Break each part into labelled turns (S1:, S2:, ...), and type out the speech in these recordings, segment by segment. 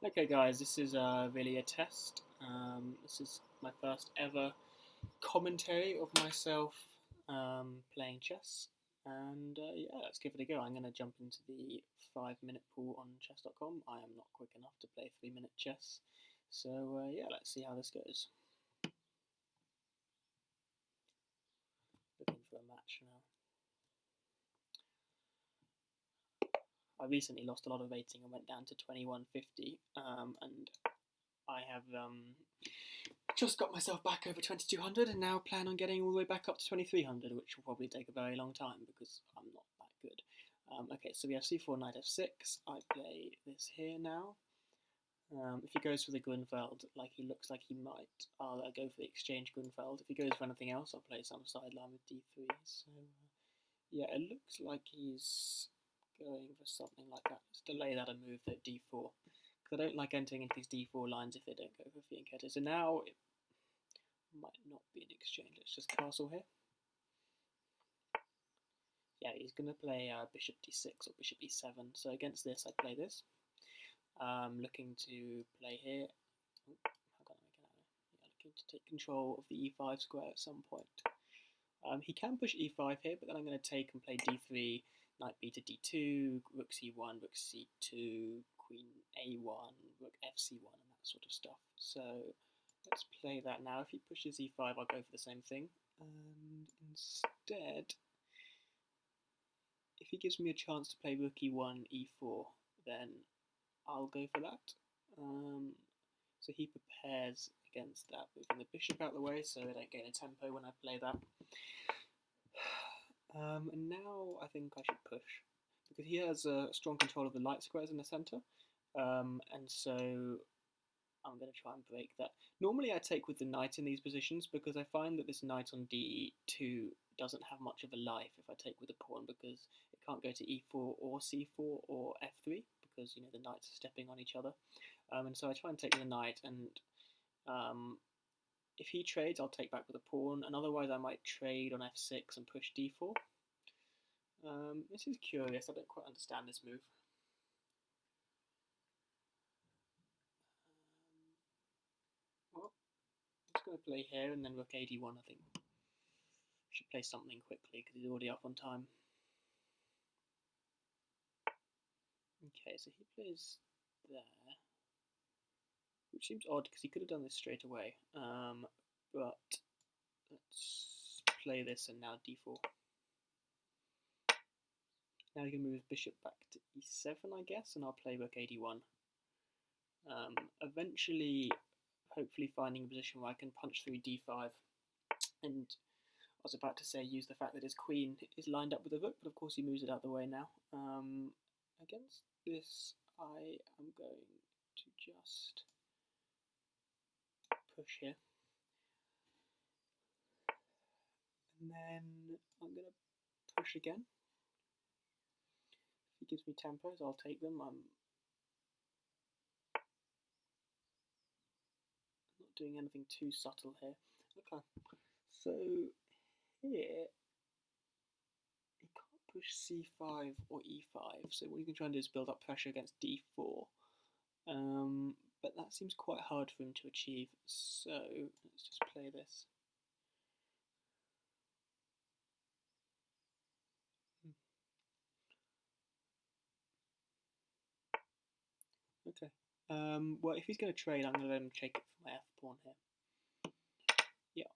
S1: Okay, guys, this is really a test. This is my first ever commentary of myself playing chess. And yeah, let's give it a go. I'm going to jump into the 5 minute pool on chess.com. I am not quick enough to play 3 minute chess. So yeah, let's see how this goes. Looking for a match now. I recently lost a lot of rating and went down to 2150. And I have just got myself back over 2200 and now plan on getting all the way back up to 2300, which will probably take a very long time because I'm not that good. Okay, so we have c4, knight f6. I play this here now. If he goes for the Grunfeld, like he looks like he might, I'll go for the exchange Grunfeld. If he goes for anything else, I'll play some sideline with d3. So yeah, it looks like he's going for something like that. Let's delay that and move to d4. Because I don't like entering into these d4 lines if they don't go for fianchetto. So now it might not be an exchange. Let's just castle here. Yeah, he's going to play bishop d6 or bishop e7. So against this, I play this. Looking to play here. Oh, how can I make it out? Yeah, looking to take control of the e5 square at some point. He can push e5 here, but then I'm going to take and play d3, knight b to d2, rook c1, rook c2, queen a1, rook fc1, and that sort of stuff. So let's play that now. If he pushes e5, I'll go for the same thing. And instead, if he gives me a chance to play rook e1, e4, then I'll go for that. So he prepares against that, moving the bishop out of the way so they don't gain a tempo when I play that. And now I think I should push, because he has strong control of the light squares in the centre, and so I'm going to try and break that. Normally I take with the knight in these positions, because I find that this knight on d2 doesn't have much of a life if I take with the pawn, because it can't go to e4 or c4 or f3, because the knights are stepping on each other. And so I try and take with the knight, and if he trades, I'll take back with a pawn, and otherwise I might trade on f6 and push d4. This is curious, I don't quite understand this move. Well, I'm just going to play here and then rook ad1, I think. Should play something quickly because he's already up on time. Okay, so he plays there, which seems odd because he could have done this straight away. But let's play this and now d4. Now he can move his bishop back to e7, I guess, and I'll play rook ad1. Eventually, hopefully finding a position where I can punch through d5. And I was about to say use the fact that his queen is lined up with a rook, but of course he moves it out of the way now. Against this, I am going to just push here. And then I'm going to push again. If he gives me tempos, I'll take them. I'm not doing anything too subtle here. Okay, so here he can't push c5 or e5, so what you can try and do is build up pressure against d4. But that seems quite hard for him to achieve, so let's just play this. Okay. Well, if he's going to trade, I'm going to let him take it for my f-pawn here. Yeah.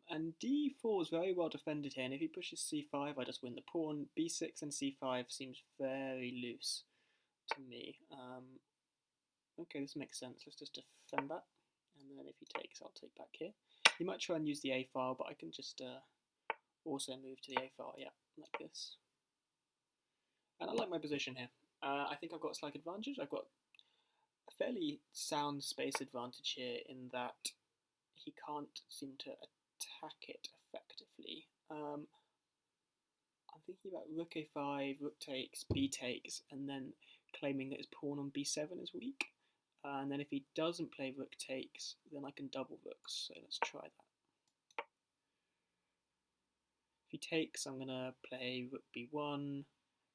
S1: And d4 is very well defended here, and if he pushes c5, I just win the pawn. b6 and c5 seems very loose to me. Okay, this makes sense. Let's just defend that, and then if he takes, I'll take back here. He might try and use the a file, but I can just also move to the a file, yeah, like this. And I like my position here. I think I've got a slight advantage. I've got a fairly sound space advantage here in that he can't seem to attack it effectively. I'm thinking about rook a5, rook takes, b takes, and then claiming that his pawn on b7 is weak. And then if he doesn't play rook takes, then I can double rooks. So let's try that. If he takes, I'm going to play rook b1.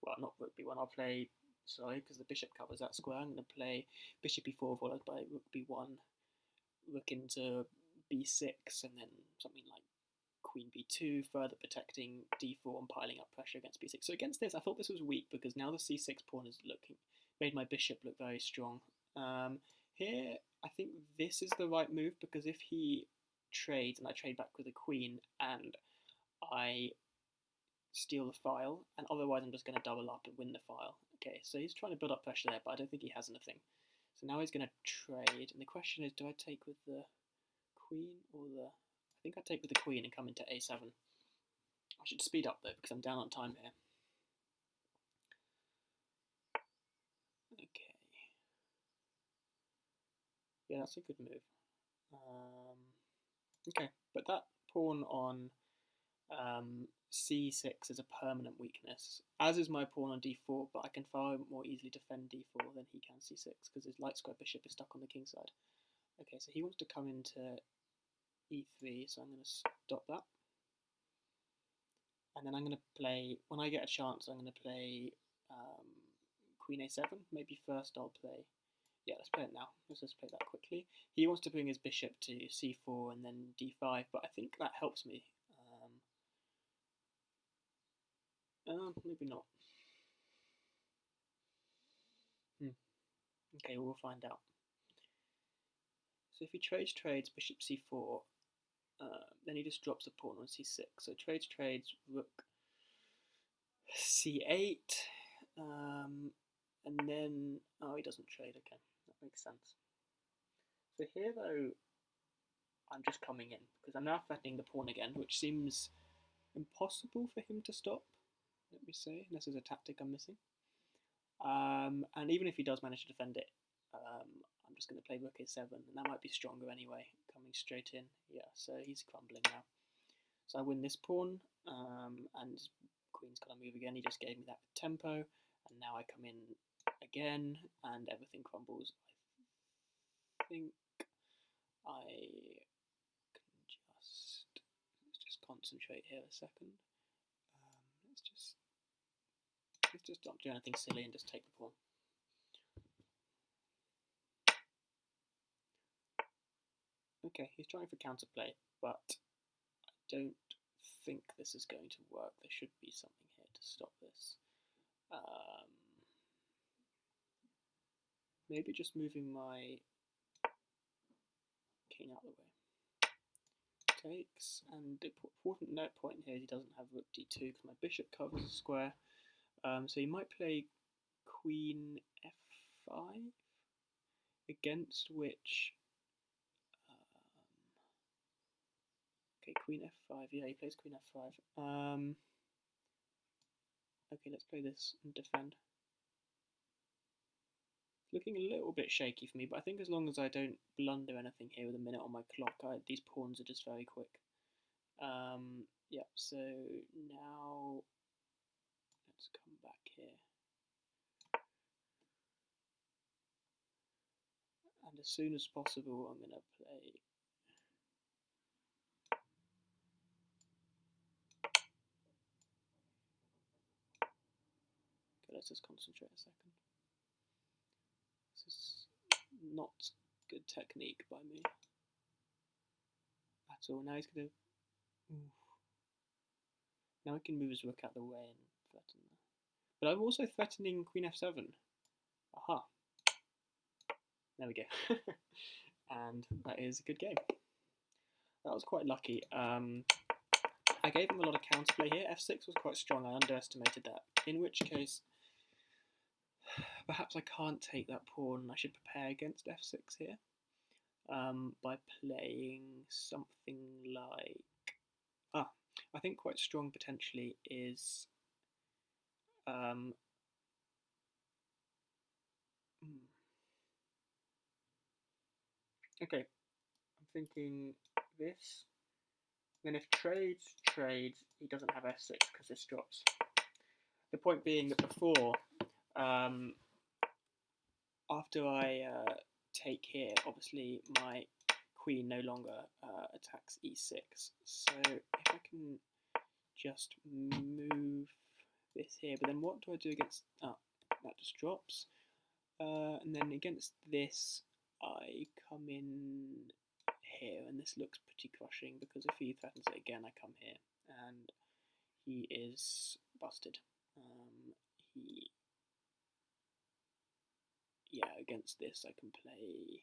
S1: Well, not rook b1, I'll play sorry, because the bishop covers that square. I'm going to play bishop e4 followed by rook b1, rook into b6, and then something like queen b2, further protecting d4 and piling up pressure against b6. So against this, I thought this was weak because now the c6 pawn is made my bishop look very strong. Here, I think this is the right move because if he trades and I trade back with a queen and I steal the file, and otherwise I'm just going to double up and win the file. Okay, so he's trying to build up pressure there, but I don't think he has anything. So now he's going to trade, and the question is, do I take with the queen or the... I think I take with the queen and come into a7. I should speed up though, because I'm down on time here. Okay. Yeah, that's a good move. Okay, but that pawn on c6 is a permanent weakness, as is my pawn on d4, but I can far more easily defend d4 than he can c6, because his light square bishop is stuck on the king side. Okay, so he wants to come into e3, so I'm going to stop that. And then I'm going to play, when I get a chance, I'm going to play queen a7. Maybe first I'll play, yeah, let's play it now. Let's just play that quickly. He wants to bring his bishop to c4 and then d5, but I think that helps me. Maybe not. Okay, we'll find out. So if he trades bishop c4, then he just drops a pawn on c6. So trades rook c8, and then, oh, he doesn't trade. Okay, that makes sense. So here though, I'm just coming in because I'm now threatening the pawn again, which seems impossible for him to stop. Let me see, unless there's a tactic I'm missing. And even if he does manage to defend it, I'm just going to play rook a7, and that might be stronger anyway, coming straight in. Yeah, so he's crumbling now. So I win this pawn, and queen's got to move again. He just gave me that tempo, and now I come in again, and everything crumbles. I think I can let's just concentrate here a second. Let's just not do anything silly and just take the pawn. Okay, he's trying for counterplay, but I don't think this is going to work. There should be something here to stop this. Maybe just moving my king out of the way. Takes, and the important note point here is he doesn't have rook d2 because my bishop covers the square. So he might play queen f5, against which... okay, queen f5, yeah, he plays queen f5. Okay, let's play this and defend. It's looking a little bit shaky for me, but I think as long as I don't blunder anything here with a minute on my clock, these pawns are just very quick. Yeah, so now let's come back here. And as soon as possible, I'm going to play... Okay, let's just concentrate a second. This is not good technique by me at all. Now he's going to... Now I can move his rook out of the way and threaten that. But I'm also threatening queen f7. Aha. There we go. And that is a good game. That was quite lucky. I gave him a lot of counterplay here. f6 was quite strong. I underestimated that. In which case, perhaps I can't take that pawn. I should prepare against f6 here by playing something like... I think quite strong potentially is... Okay, I'm thinking this. Then if trades, he doesn't have f6 because this drops. The point being that before, after I take here, obviously my queen no longer attacks e6. So if I can just move this here, but then what do I do against... that just drops. And then against this, I come in here, and this looks pretty crushing because if he threatens it again, I come here, and he is busted. Against this, I can play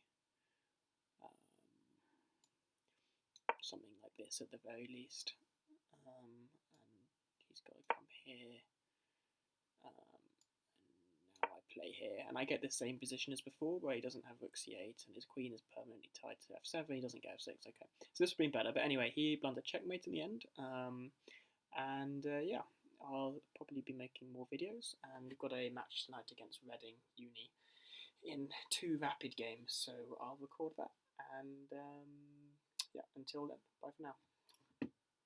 S1: something like this at the very least, and he's got to come here. And now I play here, and I get the same position as before, where he doesn't have rook c8, and his queen is permanently tied to f7. He doesn't get f6. Okay, so this has been better. But anyway, he blundered checkmate in the end. Yeah, I'll probably be making more videos, and we've got a match tonight against Reading Uni in 2 rapid games, so I'll record that. And yeah, until then, bye for now.